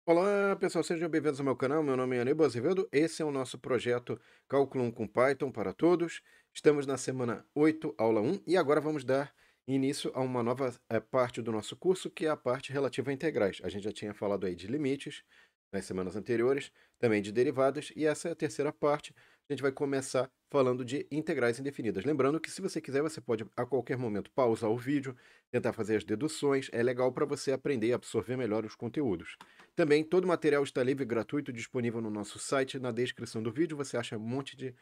Olá, pessoal, sejam bem-vindos ao meu canal. Meu nome é Aníbal Azevedo. Esse é o nosso projeto Cálculo 1 com Python para todos. Estamos na semana 8, aula 1, e agora vamos dar início a uma nova parte do nosso curso, que é a parte relativa a integrais. A gente já tinha falado aí de limites nas semanas anteriores, também de derivadas, e essa é a terceira parte. A gente vai começar falando de integrais indefinidas. Lembrando que, se você quiser, você pode a qualquer momento pausar o vídeo, tentar fazer as deduções. É legal para você aprender e absorver melhor os conteúdos. Também todo o material está livre e gratuito, disponível no nosso site. Na descrição do vídeo você acha um monte de,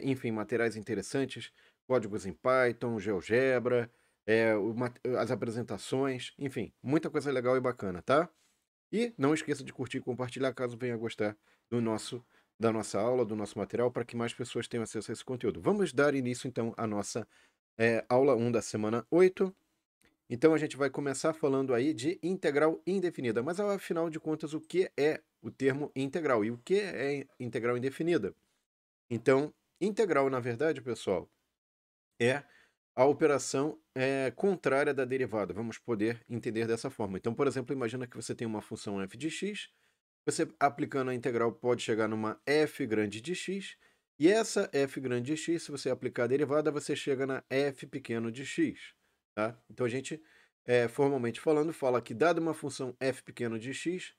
enfim, materiais interessantes, códigos em Python, GeoGebra, as apresentações, enfim, muita coisa legal e bacana, tá? E não esqueça de curtir e compartilhar caso venha a gostar da nossa aula, do nosso material, para que mais pessoas tenham acesso a esse conteúdo. Vamos dar início, então, à nossa aula 1 da semana 8. Então a gente vai começar falando aí de integral indefinida. Mas afinal de contas, o que é o termo integral e o que é integral indefinida? Então, integral, na verdade, pessoal, é a operação contrária da derivada. Vamos poder entender dessa forma. Então, por exemplo, imagina que você tem uma função f de x, você aplicando a integral pode chegar numa f grande de x, e essa f grande de x, se você aplicar a derivada, você chega na f pequeno de x. Tá? Então a gente, formalmente falando, fala que dada uma função f pequeno de x,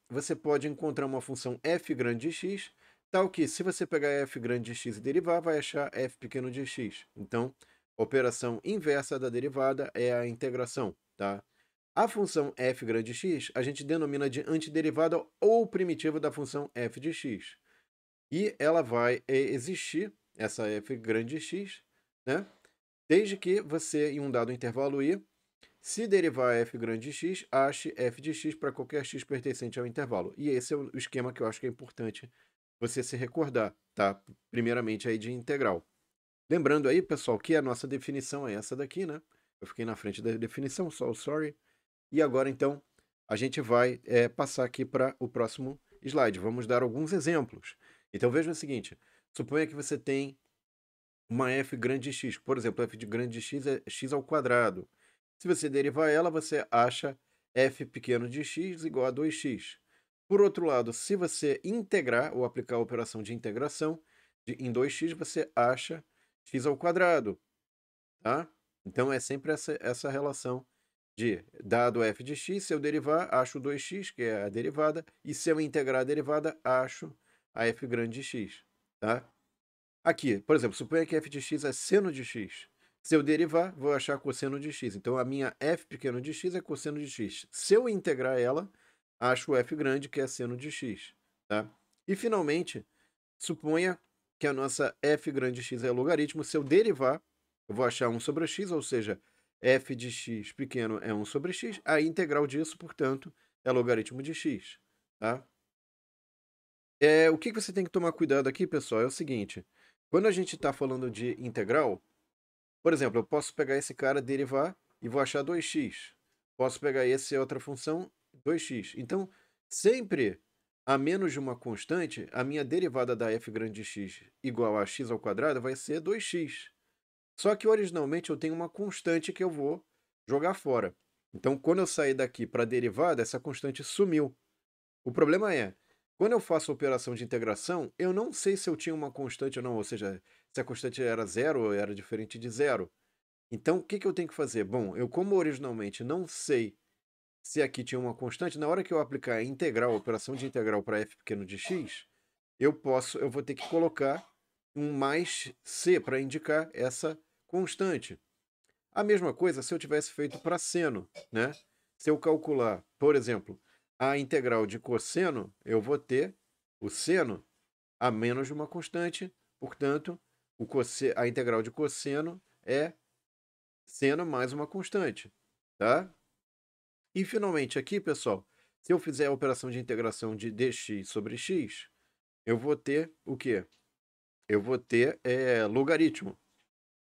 você pode encontrar uma função f grande de x, tal que, se você pegar f grande de x e derivar, vai achar f pequeno de x. Então, a operação inversa da derivada é a integração. Tá? A função f grande de x a gente denomina de antiderivada ou primitiva da função f de x. E ela vai existir, essa f grande de x, né? Desde que você, em um dado intervalo i, se derivar f grande de x, ache f de x para qualquer x pertencente ao intervalo. E esse é o esquema que eu acho que é importante você se recordar, tá? Primeiramente aí de integral. Lembrando aí, pessoal, que a nossa definição é essa daqui, né? Eu fiquei na frente da definição, sorry. E agora, então, a gente vai passar aqui para o próximo slide. Vamos dar alguns exemplos. Então, veja o seguinte. Suponha que você tem uma f grande de x. Por exemplo, f de grande de x é x ao quadrado. Se você derivar ela, você acha f pequeno de x igual a 2x. Por outro lado, se você integrar ou aplicar a operação de integração em 2x, você acha x ao quadrado. Tá? Então, é sempre essa relação de dado f de x, se eu derivar, acho 2x, que é a derivada, e se eu integrar a derivada, acho a f grande de x. Tá? Aqui, por exemplo, suponha que f de x é seno de x. Se eu derivar, vou achar cosseno de x. Então, a minha f pequeno de x é cosseno de x. Se eu integrar ela, acho o f grande, que é seno de x. Tá? E, finalmente, suponha que a nossa f grande de x é logaritmo. Se eu derivar, eu vou achar 1 sobre x, ou seja, f de x pequeno é 1 sobre x. A integral disso, portanto, é logaritmo de x. Tá? O que você tem que tomar cuidado aqui, pessoal, é o seguinte. Quando a gente está falando de integral, por exemplo, eu posso pegar esse cara, derivar, e vou achar 2x. Posso pegar essa outra função, 2x. Então, sempre a menos de uma constante, a minha derivada da f grande de x igual a x ao quadrado vai ser 2x. Só que originalmente eu tenho uma constante que eu vou jogar fora. Então, quando eu sair daqui para a derivada, essa constante sumiu. O problema é, quando eu faço a operação de integração, eu não sei se eu tinha uma constante ou não, ou seja, se a constante era zero ou era diferente de zero. Então, o que que eu tenho que fazer? Bom, eu como originalmente não sei se aqui tinha uma constante, na hora que eu aplicar a integral, a operação de integral para f pequeno de x, eu vou ter que colocar um mais c para indicar essa constante. A mesma coisa se eu tivesse feito para seno, né? Se eu calcular, por exemplo, a integral de cosseno, eu vou ter o seno a menos de uma constante, portanto, a integral de cosseno é seno mais uma constante, tá? E finalmente aqui, pessoal, se eu fizer a operação de integração de dx sobre x, eu vou ter o quê? Eu vou ter logaritmo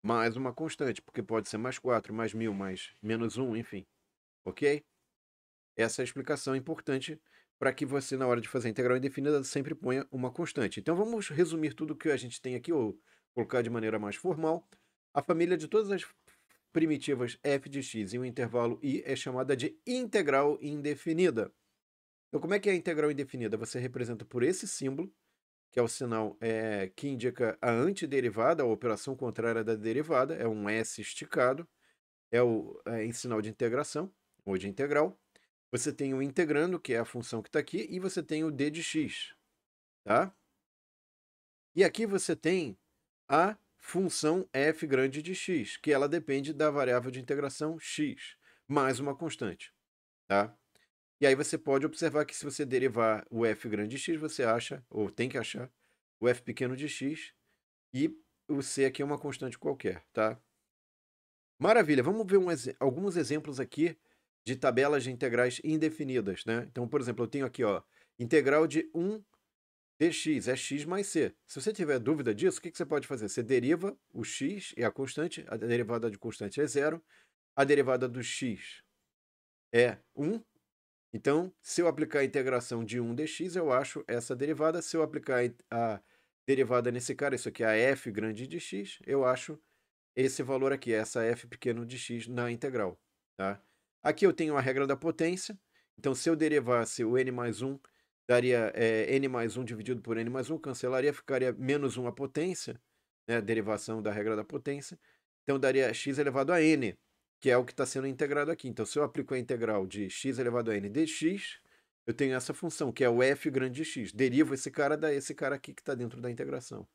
mais uma constante, porque pode ser mais 4, mais 1000, mais menos 1, enfim. Ok? Essa é a explicação importante para que você, na hora de fazer a integral indefinida, sempre ponha uma constante. Então vamos resumir tudo que a gente tem aqui, ou colocar de maneira mais formal. A família de todas as primitivas f de x em um intervalo i é chamada de integral indefinida. Então, como é que é a integral indefinida? Você representa por esse símbolo, que é o sinal que indica a antiderivada, a operação contrária da derivada, é um S esticado, em sinal de integração, ou de integral. Você tem o integrando, que é a função que está aqui, e você tem o d de x, tá? E aqui você tem a função f grande de x, que ela depende da variável de integração x, mais uma constante, tá? E aí você pode observar que se você derivar o f grande de x, você acha, ou tem que achar, o f pequeno de x, e o c aqui é uma constante qualquer, tá? Maravilha, vamos ver alguns exemplos aqui de tabelas de integrais indefinidas, né? Então, por exemplo, eu tenho aqui, ó, integral de 1 dx é x mais c. Se você tiver dúvida disso, o que você pode fazer? Você deriva o x e a constante, a derivada de constante é zero, a derivada do x é 1. Então, se eu aplicar a integração de 1 dx, eu acho essa derivada. Se eu aplicar a derivada nesse cara, isso aqui é a f grande de x, eu acho esse valor aqui, essa f pequeno de x na integral, tá? Aqui eu tenho a regra da potência, então se eu derivasse o n mais 1, daria n mais 1 dividido por n mais 1, cancelaria, ficaria menos 1 a potência, né, derivação da regra da potência, então daria x elevado a n, que é o que está sendo integrado aqui. Então, se eu aplico a integral de x elevado a n dx, eu tenho essa função, que é o f grande de x. Derivo esse cara desse cara aqui que está dentro da integração,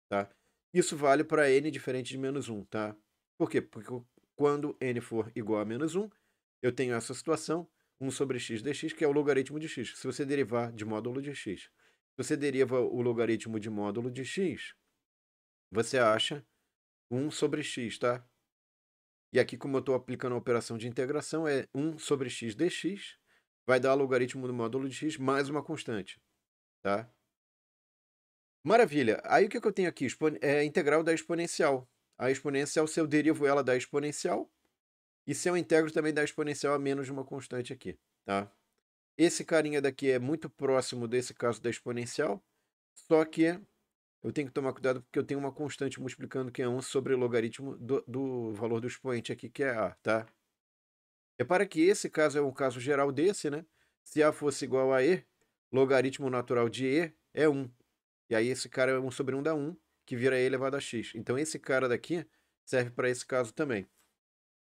tá? Isso vale para n diferente de menos 1, tá? Por quê? Porque quando n for igual a menos 1, eu tenho essa situação, 1 sobre x dx, que é o logaritmo de x. Se você derivar de módulo de x, se você deriva o logaritmo de módulo de x, você acha 1 sobre x, tá? E aqui, como eu estou aplicando a operação de integração, é 1 sobre x dx, vai dar logaritmo do módulo de x mais uma constante, tá? Maravilha. Aí o que eu tenho aqui? É a integral da exponencial. A exponencial, se eu derivo ela da exponencial, e se eu integro também da exponencial a menos de uma constante aqui, tá? Esse carinha daqui é muito próximo desse caso da exponencial, só que eu tenho que tomar cuidado porque eu tenho uma constante multiplicando que é 1 sobre o logaritmo do valor do expoente aqui, que é a, tá? Repara que esse caso é um caso geral desse, né? Se a fosse igual a e, logaritmo natural de e é 1. E aí esse cara é 1 sobre 1 dá 1, que vira e elevado a x. Então esse cara daqui serve para esse caso também.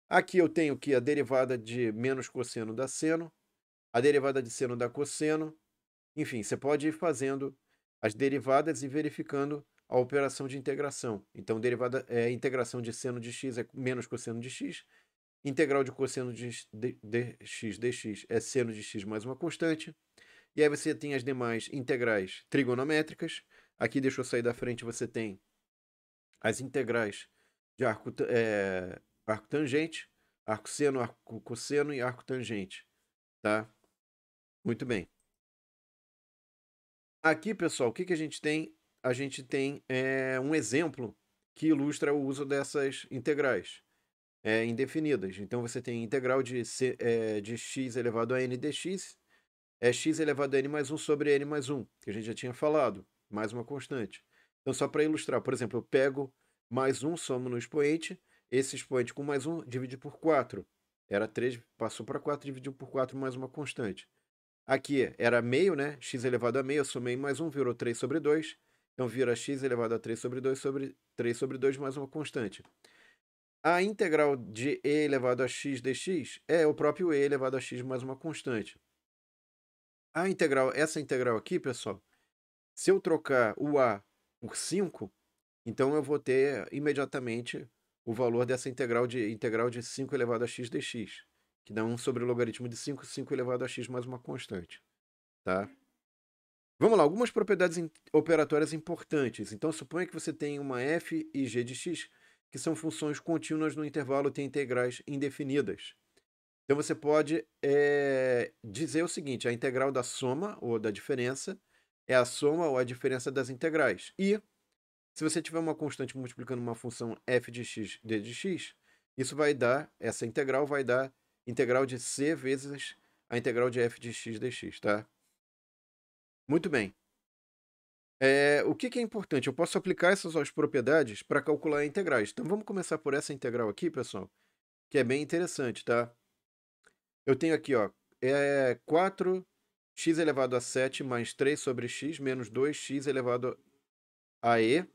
Aqui eu tenho que a derivada de menos cosseno dá seno, a derivada de seno dá cosseno. Enfim, você pode ir fazendo as derivadas e verificando a operação de integração. Então, integração de seno de x é menos cosseno de x, integral de cosseno de x dx é seno de x mais uma constante. E aí você tem as demais integrais trigonométricas. Aqui, deixa eu sair da frente, você tem as integrais de arco tangente, arco seno, arco cosseno e arco tangente, tá? Muito bem. Aqui, pessoal, o que a gente tem? A gente tem um exemplo que ilustra o uso dessas integrais indefinidas. Então, você tem integral de x elevado a n dx, é x elevado a n mais 1 sobre n mais 1, que a gente já tinha falado, mais uma constante. Então, só para ilustrar, por exemplo, eu pego mais 1, somo no expoente, esse expoente com mais 1 divide por 4. Era 3, passou para 4, dividiu por 4 mais uma constante. Aqui era meio, né? X elevado a meio, eu somei mais 1, virou 3 sobre 2. Então vira x elevado a 3 sobre 2 sobre 3 sobre 2 mais uma constante. A integral de e elevado a x dx é o próprio e elevado a x mais uma constante. Essa integral aqui, pessoal, se eu trocar o a por 5, então eu vou ter imediatamente o valor dessa integral de 5 elevado a x dx, que dá 1 sobre o logaritmo de 5, 5 elevado a x mais uma constante, tá? Vamos lá, algumas propriedades operatórias importantes. Então, suponha que você tem uma f e g de x, que são funções contínuas no intervalo e têm integrais indefinidas. Então, você pode dizer o seguinte: a integral da soma ou da diferença é a soma ou a diferença das integrais. E, se você tiver uma constante multiplicando uma função f de x, d de x, essa integral vai dar integral de c vezes a integral de f de x dx, tá? Muito bem. O que é importante? Eu posso aplicar essas propriedades para calcular integrais. Então, vamos começar por essa integral aqui, pessoal, que é bem interessante, tá? Eu tenho aqui, ó, 4x x elevado a 7 mais 3 sobre x menos 2x elevado a e,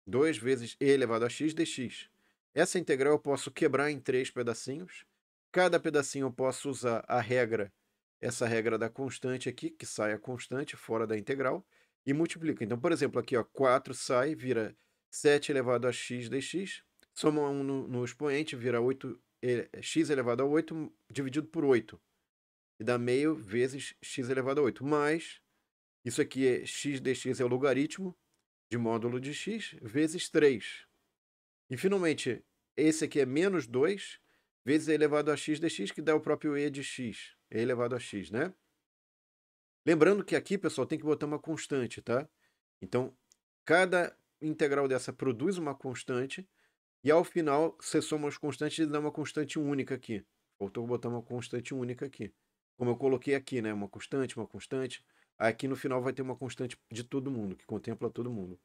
2 vezes e elevado a x dx. Essa integral eu posso quebrar em 3 pedacinhos. Cada pedacinho eu posso usar a regra, essa regra da constante aqui, que sai a constante fora da integral, e multiplica. Então, por exemplo, aqui ó, 4 sai, vira 7 elevado a x dx, soma 1 no expoente, vira 8, x elevado a 8 dividido por 8. E dá meio vezes x elevado a 8. Mais, isso aqui é x dx é o logaritmo de módulo de x vezes 3. E finalmente, esse aqui é menos 2 vezes e elevado a x dx, que dá o próprio e de x, e elevado a x, né? Lembrando que aqui, pessoal, tem que botar uma constante, tá? Então, cada integral dessa produz uma constante, e ao final, você soma as constantes e dá uma constante única aqui. Faltou botar uma constante única aqui. Como eu coloquei aqui, né? Uma constante, uma constante. Aqui no final vai ter uma constante de todo mundo, que contempla todo mundo.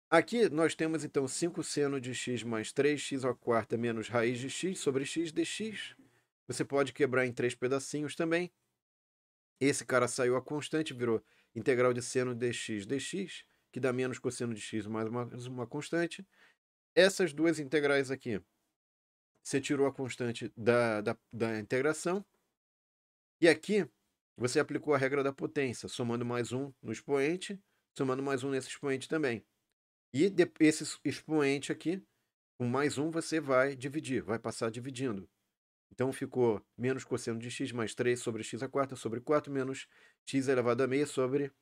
Aqui nós temos então 5 seno de x mais 3x à quarta menos raiz de x sobre x dx. Você pode quebrar em 3 pedacinhos também. Esse cara saiu a constante, virou integral de seno dx dx, que dá menos cosseno de x mais uma constante. Essas duas integrais aqui, você tirou a constante da integração. E aqui, você aplicou a regra da potência, somando mais um no expoente, somando mais um nesse expoente também. E esse expoente aqui, com mais um, você vai dividir, vai passar dividindo. Então ficou menos cosseno de x mais 3 sobre x à quarta sobre 4 menos x elevado a meio sobre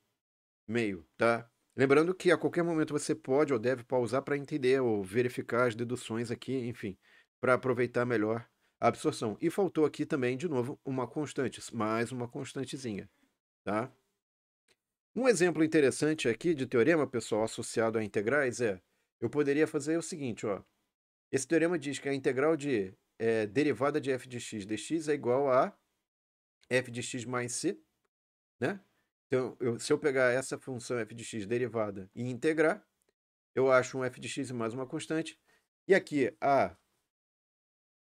meio, tá? Lembrando que a qualquer momento você pode ou deve pausar para entender ou verificar as deduções aqui, enfim, para aproveitar melhor a absorção. E faltou aqui também, de novo, uma constante, mais uma constantezinha, tá? Um exemplo interessante aqui de teorema, pessoal, associado a integrais é, eu poderia fazer o seguinte, ó. Esse teorema diz que a integral de derivada de f de x dx é igual a f de x mais c, né? Então, se eu pegar essa função f de x derivada e integrar, eu acho um f de x mais uma constante. E aqui, a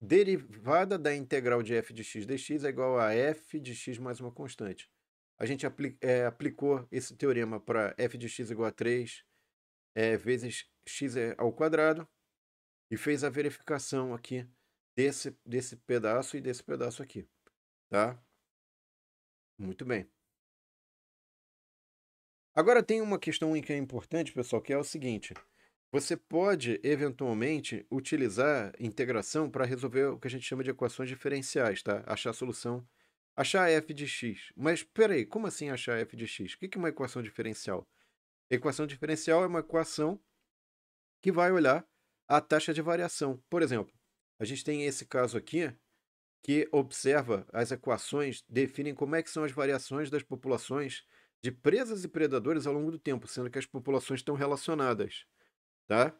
derivada da integral de f de x dx é igual a f de x mais uma constante. A gente aplicou esse teorema para f de x igual a 3 vezes x ao quadrado e fez a verificação aqui desse pedaço e desse pedaço aqui, tá? Muito bem. Agora tem uma questão que é importante, pessoal, que é o seguinte. Você pode, eventualmente, utilizar integração para resolver o que a gente chama de equações diferenciais, tá? Achar a solução, achar f de x. Mas, peraí, como assim achar f de x? O que é uma equação diferencial? Equação diferencial é uma equação que vai olhar a taxa de variação. Por exemplo, a gente tem esse caso aqui, que observa as equações, definem como é que são as variações das populações de presas e predadores ao longo do tempo, sendo que as populações estão relacionadas, tá?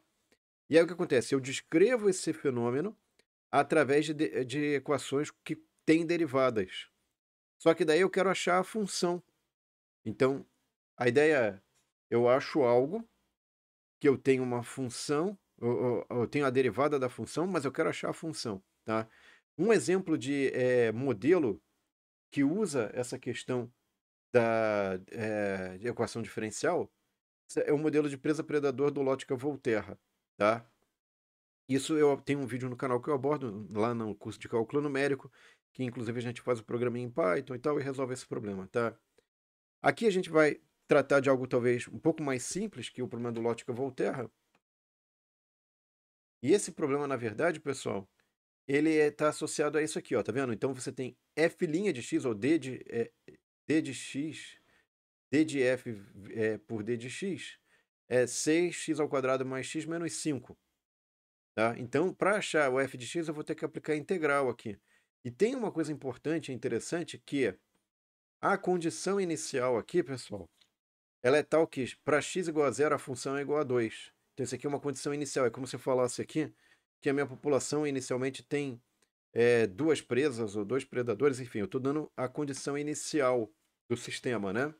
E aí o que acontece? Eu descrevo esse fenômeno através de equações que têm derivadas. Só que daí eu quero achar a função. Então, a ideia é, eu acho algo que eu tenho uma função, eu tenho a derivada da função, mas eu quero achar a função, tá? Um exemplo de modelo que usa essa questão de equação diferencial é o modelo de presa-predador do Lotka-Volterra, tá? Isso eu tenho um vídeo no canal que eu abordo lá no curso de cálculo numérico, que inclusive a gente faz o programinha em Python e tal e resolve esse problema, tá? Aqui a gente vai tratar de algo talvez um pouco mais simples que o problema do Lotka-Volterra. E esse problema, na verdade, pessoal, ele está associado a isso aqui, ó, tá vendo? Então você tem f' de x, ou d de x, d de f por d de x, é 6x ao quadrado mais x menos 5. Tá? Então, para achar o f de x, eu vou ter que aplicar a integral aqui. E tem uma coisa importante e interessante que a condição inicial aqui, pessoal, ela é tal que para x igual a 0, a função é igual a 2. Então, isso aqui é uma condição inicial. É como se eu falasse aqui que a minha população inicialmente tem duas presas ou dois predadores, enfim, eu estou dando a condição inicial do sistema, né?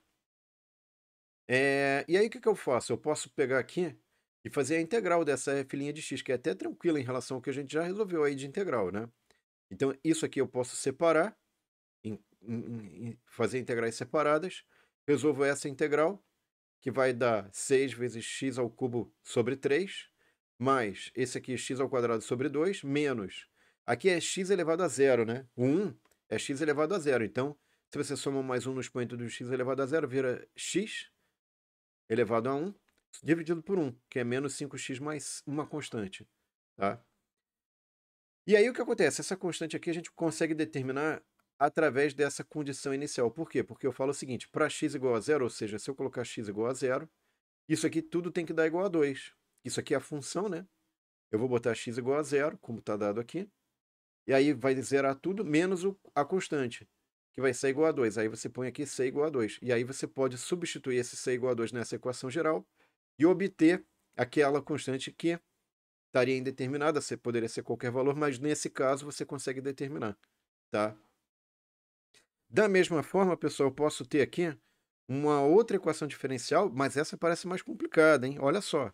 E aí o que eu faço? Eu posso pegar aqui e fazer a integral dessa f' de x, que é até tranquila em relação ao que a gente já resolveu aí de integral, né? Então, isso aqui eu posso separar em fazer integrais separadas, resolvo essa integral, que vai dar 6 vezes x ao cubo sobre 3, mais esse aqui, x ao quadrado sobre 2, menos, aqui é x elevado a zero, né? O 1 é x elevado a zero, então, se você soma mais 1 no expoente do x elevado a zero, vira x elevado a 1, dividido por 1, que é menos 5x mais uma constante, tá? E aí o que acontece? Essa constante aqui a gente consegue determinar através dessa condição inicial. Por quê? Porque eu falo o seguinte, para x igual a zero, ou seja, se eu colocar x igual a zero, isso aqui tudo tem que dar igual a 2. Isso aqui é a função, né? Eu vou botar x igual a zero, como está dado aqui, e aí vai zerar tudo, menos a constante, que vai ser igual a 2. Aí você põe aqui c igual a 2. E aí você pode substituir esse c igual a 2 nessa equação geral e obter aquela constante que estaria indeterminada, poderia ser qualquer valor, mas nesse caso você consegue determinar, tá? Da mesma forma, pessoal, eu posso ter aqui uma outra equação diferencial, mas essa parece mais complicada, hein? Olha só.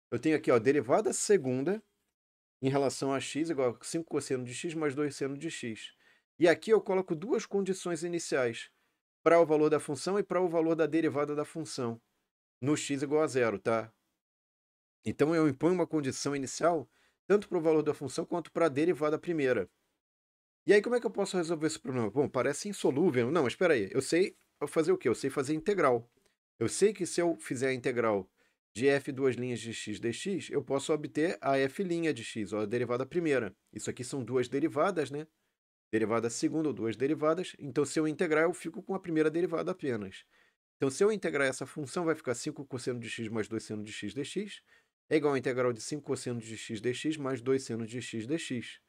Eu tenho aqui, ó, derivada segunda em relação a x igual a 5 cosseno de x mais 2 seno de x. E aqui eu coloco duas condições iniciais, para o valor da função e para o valor da derivada da função, no x igual a zero, tá? Então eu imponho uma condição inicial, tanto para o valor da função quanto para a derivada primeira. E aí como é que eu posso resolver esse problema? Bom, parece insolúvel. Não, mas espera aí, eu sei fazer o quê? Eu sei fazer integral. Eu sei que se eu fizer a integral de f duas linhas de x dx, eu posso obter a f' de x, ó, a derivada primeira. Isso aqui são duas derivadas, né? Derivada segunda ou duas derivadas. Então, se eu integrar, eu fico com a primeira derivada apenas. Então, se eu integrar essa função, vai ficar 5 cosseno de x mais 2 seno de x dx, é igual a integral de 5 cosseno de x dx mais 2 seno de x dx,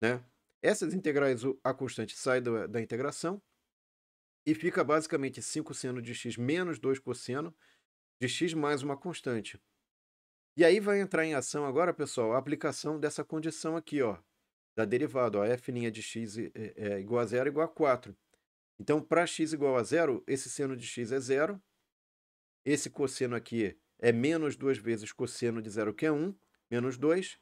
né? Essas integrais, a constante sai da integração e fica basicamente 5 seno de x menos 2 cosseno de x mais uma constante. E aí vai entrar em ação agora, pessoal, a aplicação dessa condição aqui, ó, da derivada, ó, f' de x é igual a zero igual a 4. Então, para x igual a zero, esse seno de x é zero, esse cosseno aqui é menos 2 vezes cosseno de zero, que é 1, menos 2,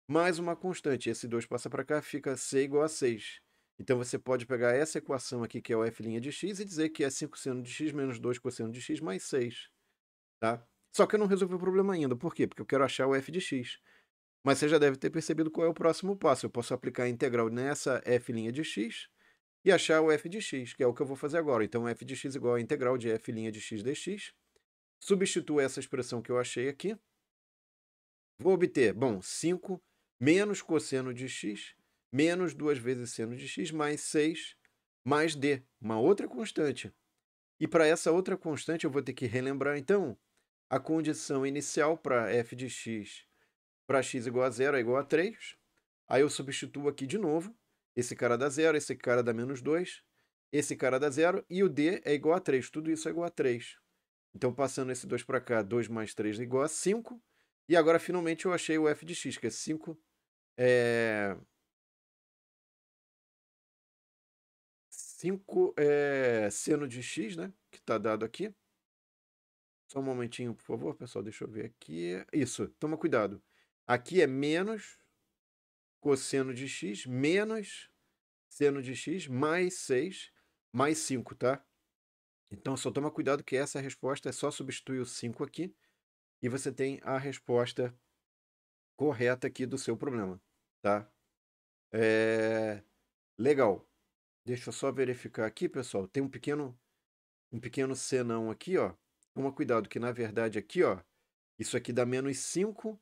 mais uma constante. Esse 2 passa para cá, fica c igual a 6. Então, você pode pegar essa equação aqui, que é o f' de x, e dizer que é 5 seno de x menos 2 cosseno de x mais 6. Tá? Só que eu não resolvi o problema ainda. Por quê? Porque eu quero achar o f de x. Mas você já deve ter percebido qual é o próximo passo. Eu posso aplicar a integral nessa f' de x e achar o f de x, que é o que eu vou fazer agora. Então, f de x igual a integral de f' de x dx. Substituo essa expressão que eu achei aqui. Vou obter, bom, 5 menos cosseno de x, menos 2 vezes seno de x, mais 6, mais d, uma outra constante. E para essa outra constante eu vou ter que relembrar, então, a condição inicial para f de x para x igual a zero é igual a 3. Aí eu substituo aqui de novo. Esse cara dá zero, esse cara dá menos 2, esse cara dá zero e o d é igual a 3. Tudo isso é igual a 3. Então, passando esse 2 para cá, 2 mais 3 é igual a 5. E agora, finalmente, eu achei o f de x, que é 5 seno de x, né? Que está dado aqui. Só um momentinho, por favor, pessoal. Deixa eu ver aqui. Isso, toma cuidado. Aqui é menos cosseno de x menos seno de x mais 6 mais 5, tá? Então, só toma cuidado que essa resposta é só substituir o 5 aqui e você tem a resposta correta aqui do seu problema, tá? Legal. Deixa eu só verificar aqui, pessoal. Tem um pequeno senão aqui, ó. Toma cuidado que, na verdade, aqui, ó, isso aqui dá menos 5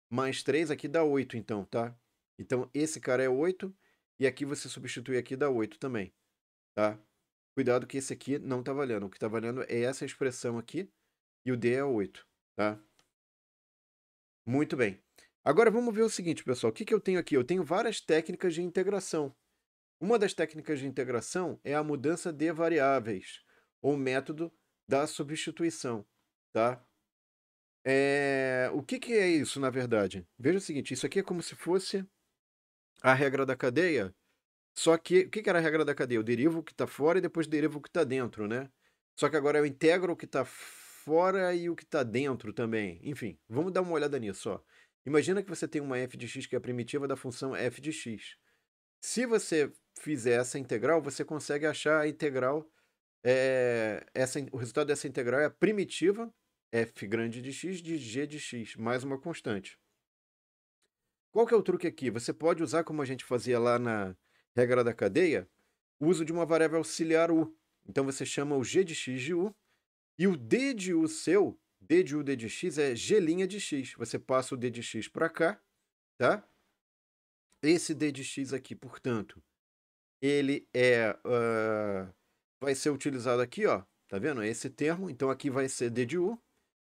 mais 3, aqui dá 8, então, tá? Então, esse cara é 8 e aqui você substitui aqui dá 8 também, tá? Cuidado que esse aqui não está valendo. O que está valendo é essa expressão aqui e o d é 8, tá? Muito bem. Agora vamos ver o seguinte, pessoal. O que eu tenho aqui? Eu tenho várias técnicas de integração. Uma das técnicas de integração é a mudança de variáveis, ou método da substituição, tá? O que é isso, na verdade? Veja o seguinte, isso aqui é como se fosse a regra da cadeia, só que, o que era a regra da cadeia? Eu derivo o que está fora e depois derivo o que está dentro, né? Só que agora eu integro o que está fora e o que está dentro também. Enfim, vamos dar uma olhada nisso, ó. Imagina que você tem uma f de x que é a primitiva da função f de x. Se você fizer essa integral, você consegue achar a integral, o resultado dessa integral é a primitiva f grande de x de g de x, mais uma constante. Qual que é o truque aqui? Você pode usar, como a gente fazia lá na regra da cadeia, o uso de uma variável auxiliar u. Então você chama o g de x de u, e o d de u seu, d de u, d de x, é g' de x. Você passa o d de x para cá, tá? Esse d de x aqui, portanto, ele vai ser utilizado aqui, ó, tá vendo? Esse termo, então aqui vai ser d de u,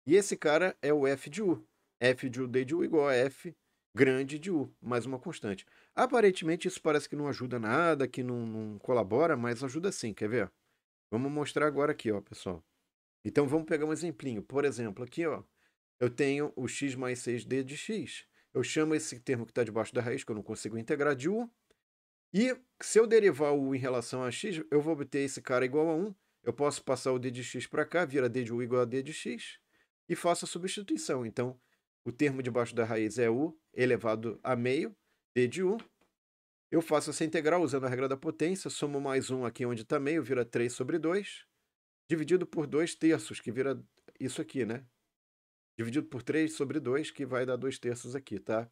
e esse cara é o f de u. F de u, d de u igual a f grande de u, mais uma constante. Aparentemente isso parece que não ajuda nada, que não colabora, mas ajuda sim, quer ver? Vamos mostrar agora aqui, ó, pessoal. Então vamos pegar um exemplinho. Por exemplo, aqui, ó, eu tenho o x mais 6d de x. Eu chamo esse termo que está debaixo da raiz, que eu não consigo integrar, de u. E se eu derivar o u em relação a x, eu vou obter esse cara igual a 1. Eu posso passar o d de x para cá, vira d de u igual a d de x, e faço a substituição. Então, o termo debaixo da raiz é u elevado a meio, d de u. Eu faço essa integral usando a regra da potência, somo mais 1 aqui onde está meio, vira 3 sobre 2, dividido por 2 terços, que vira isso aqui, né? Dividido por 3 sobre 2, que vai dar 2 terços aqui, tá?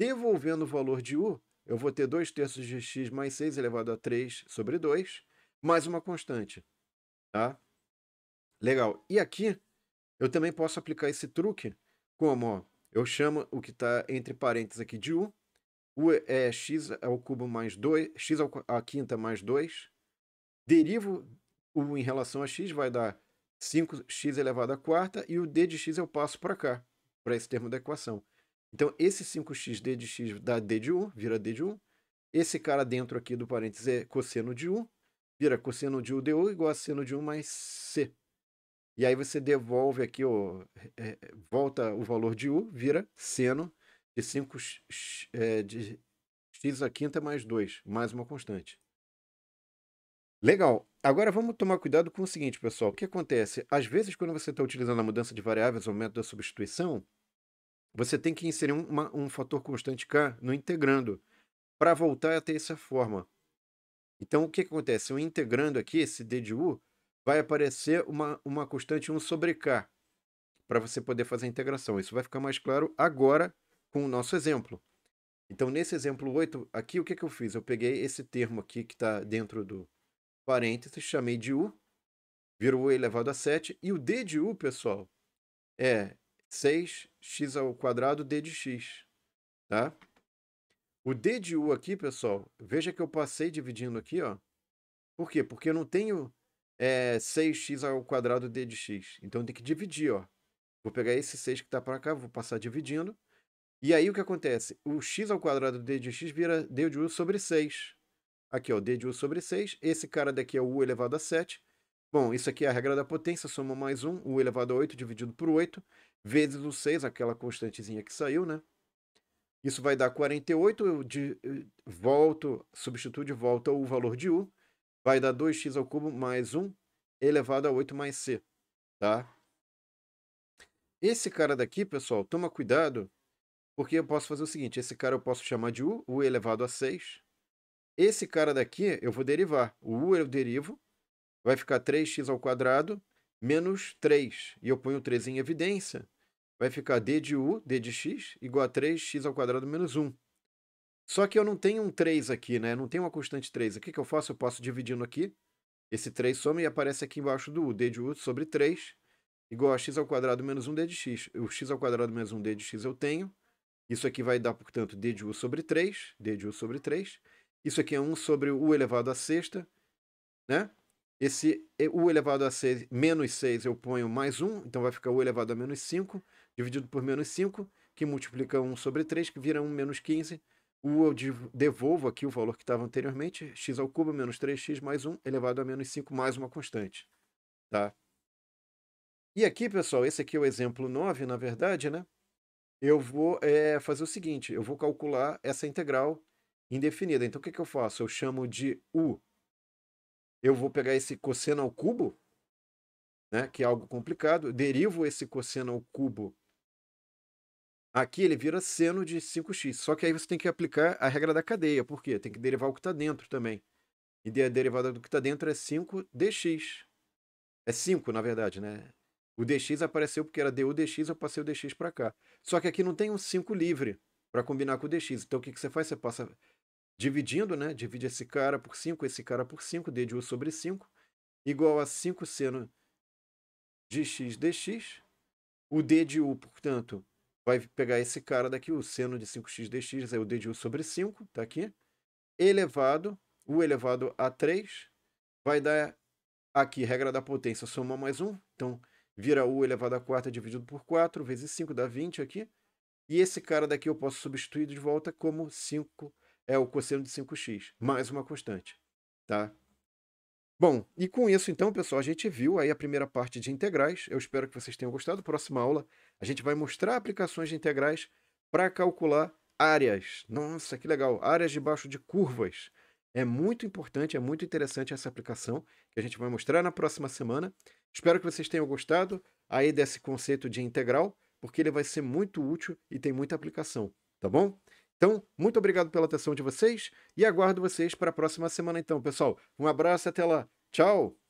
Devolvendo o valor de u, eu vou ter 2 terços de x mais 6 elevado a 3 sobre 2, mais uma constante, tá? Legal. E aqui, eu também posso aplicar esse truque, como, ó, eu chamo o que está entre parênteses aqui de u é x ao cubo mais 2, x à quinta mais 2, derivo u em relação a x, vai dar 5x elevado à quarta, e o d de x eu passo para cá, para esse termo da equação. Então, esse 5x d de x dá d de u, vira d de u. Esse cara dentro aqui do parênteses é cosseno de u, vira cosseno de u du igual a seno de 1 mais c. E aí você devolve aqui, ó, volta o valor de u, vira seno de 5x de x à quinta mais 2, mais uma constante. Legal. Agora vamos tomar cuidado com o seguinte, pessoal. O que acontece? Às vezes, quando você está utilizando a mudança de variáveis ou método da substituição, você tem que inserir um fator constante k no integrando para voltar a ter essa forma. Então, o que acontece? O integrando aqui, esse d de u, vai aparecer uma constante 1 sobre k para você poder fazer a integração. Isso vai ficar mais claro agora com o nosso exemplo. Então, nesse exemplo 8, aqui o que eu fiz? Eu peguei esse termo aqui que está dentro do parênteses, chamei de u, virou u elevado a 7, e o d de u, pessoal, é 6x ao quadrado d de x, tá? O d de u aqui, pessoal, veja que eu passei dividindo aqui, ó. Por quê? Porque eu não tenho 6x ao quadrado d de x. Então tem que dividir, ó. Vou pegar esse 6 que está para cá, vou passar dividindo. E aí o que acontece? O x ao quadrado d de x vira d de u sobre 6. Aqui, ó, d de u sobre 6. Esse cara daqui é o u elevado a 7. Bom, isso aqui é a regra da potência, soma mais 1, u elevado a 8 dividido por 8, vezes o 6, aquela constantezinha que saiu, né? Isso vai dar 48, volto, substituo de volta o valor de u, vai dar 2x ao cubo mais 1 elevado a 8 mais c, tá? Esse cara daqui, pessoal, toma cuidado, porque eu posso fazer o seguinte, esse cara eu posso chamar de u elevado a 6. Esse cara daqui eu vou derivar. O u eu derivo, vai ficar 3x ao quadrado menos 3. E eu ponho o 3 em evidência. Vai ficar d de u, d de x, igual a 3x ao quadrado menos 1. Só que eu não tenho um 3 aqui, né? Não tenho uma constante 3. O que eu faço? Eu passo dividindo aqui. Esse 3 soma e aparece aqui embaixo do u. D de u sobre 3 igual a x ao quadrado menos 1 d de x. O x ao quadrado menos 1 d de x eu tenho. Isso aqui vai dar, portanto, d de u sobre 3. D de u sobre 3. Isso aqui é 1 sobre u elevado a sexta, né? Esse u elevado a 6, menos 6 eu ponho mais 1, então vai ficar u elevado a menos 5, dividido por menos 5, que multiplica 1 sobre 3, que vira 1 menos 15. O eu devolvo aqui o valor que estava anteriormente, x ao cubo menos 3x mais 1 elevado a menos 5 mais uma constante, tá? E aqui, pessoal, esse aqui é o exemplo 9, na verdade, né? Eu vou fazer o seguinte, eu vou calcular essa integral indefinida. Então, o que eu faço? Eu chamo de u. Eu vou pegar esse cosseno ao cubo, né, que é algo complicado, derivo esse cosseno ao cubo Aqui ele vira seno de 5x, só que aí você tem que aplicar a regra da cadeia, por quê? Tem que derivar o que está dentro também. E a derivada do que está dentro é 5dx. É 5, na verdade, né? O dx apareceu porque era du dx, eu passei o dx para cá. Só que aqui não tem um 5 livre para combinar com o dx. Então o que você faz? Você passa dividindo, né? Divide esse cara por 5, esse cara por 5, d de u sobre 5, igual a 5 seno de x dx. O d de u, portanto, vai pegar esse cara daqui, o seno de 5x dx, é o d de u sobre 5, tá aqui, elevado, u elevado a 3, vai dar aqui, regra da potência, soma mais 1, então vira u elevado a 4 dividido por 4, vezes 5, dá 20 aqui, e esse cara daqui eu posso substituir de volta como 5, é o cosseno de 5x, mais uma constante, tá? Bom, e com isso então, pessoal, a gente viu aí a primeira parte de integrais. Eu espero que vocês tenham gostado. Próxima aula, a gente vai mostrar aplicações de integrais para calcular áreas. Nossa, que legal! Áreas debaixo de curvas. É muito importante, é muito interessante essa aplicação que a gente vai mostrar na próxima semana. Espero que vocês tenham gostado aí desse conceito de integral, porque ele vai ser muito útil e tem muita aplicação, tá bom? Então, muito obrigado pela atenção de vocês e aguardo vocês para a próxima semana então, pessoal. Um abraço e até lá. Tchau!